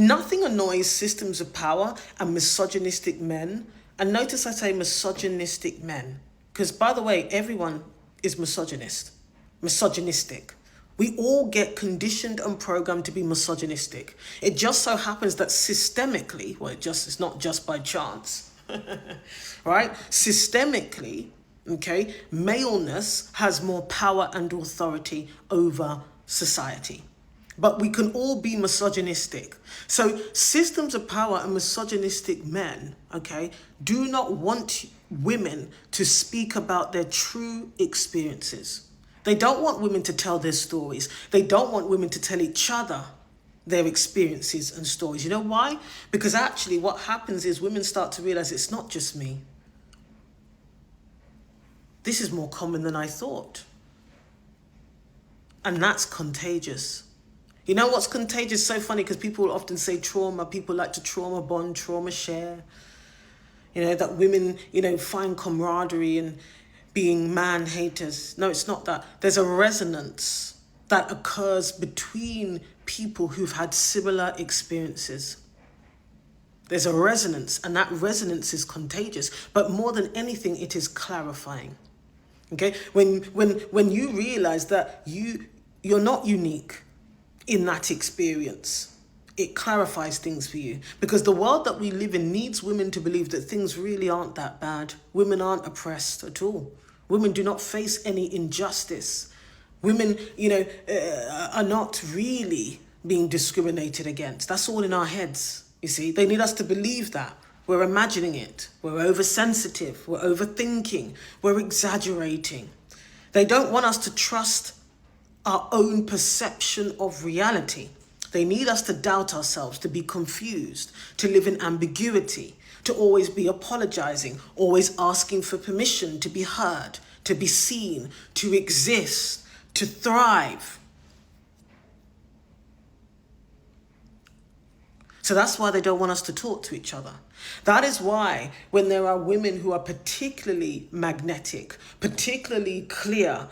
Nothing annoys systems of power and misogynistic men. And notice I say misogynistic men, because by the way, everyone is misogynistic. We all get conditioned and programmed to be misogynistic. It just so happens that systemically, well, it's not just by chance, right? Systemically, okay, maleness has more power and authority over society. But we can all be misogynistic. So systems of power and misogynistic men, okay, do not want women to speak about their true experiences. They don't want women to tell their stories. They don't want women to tell each other their experiences and stories. You know why? Because actually what happens is women start to realize it's not just me. This is more common than I thought. And that's contagious. You know what's contagious? So funny because people often say trauma. People like to trauma bond, trauma share. You know, that women, find camaraderie in being man haters. No, it's not that. There's a resonance that occurs between people who've had similar experiences. There's a resonance, and that resonance is contagious. But more than anything, it is clarifying. Okay? When you realize that you're not unique in that experience, it clarifies things for you, because the world that we live in needs women to believe that things really aren't that bad. Women aren't oppressed at all. Women do not face any injustice. Women, are not really being discriminated against. That's all in our heads, you see. They need us to believe that. We're imagining it. We're oversensitive. We're overthinking. We're exaggerating. They don't want us to trust our own perception of reality. They need us to doubt ourselves, to be confused, to live in ambiguity, to always be apologizing, always asking for permission to be heard, to be seen, to exist, to thrive. So that's why they don't want us to talk to each other. That is why when there are women who are particularly magnetic, particularly clear,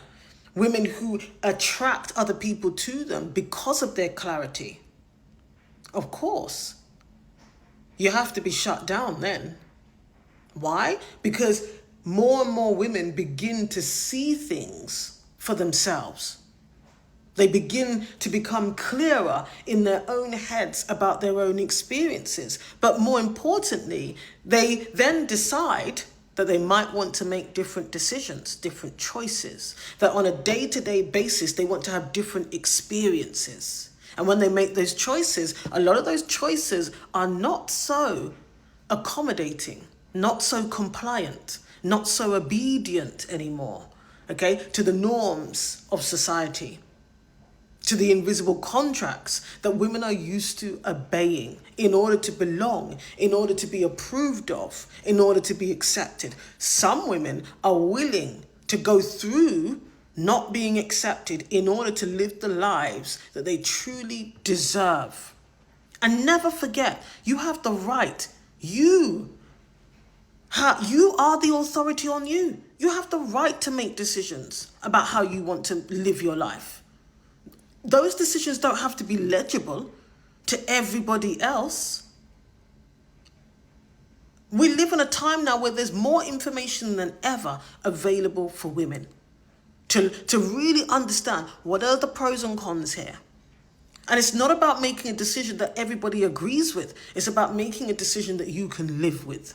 women who attract other people to them because of their clarity, of course, you have to be shut down then. Why? Because more and more women begin to see things for themselves. They begin to become clearer in their own heads about their own experiences. But more importantly, they then decide that they might want to make different decisions, different choices, that on a day-to-day basis, they want to have different experiences. And when they make those choices, a lot of those choices are not so accommodating, not so compliant, not so obedient anymore, okay, to the norms of society, to the invisible contracts that women are used to obeying in order to belong, in order to be approved of, in order to be accepted. Some women are willing to go through not being accepted in order to live the lives that they truly deserve. And never forget, you have the right. You are the authority on you. You have the right to make decisions about how you want to live your life. Those decisions don't have to be legible to everybody else. We live in a time now where there's more information than ever available for women to really understand what are the pros and cons here. And it's not about making a decision that everybody agrees with. It's about making a decision that you can live with.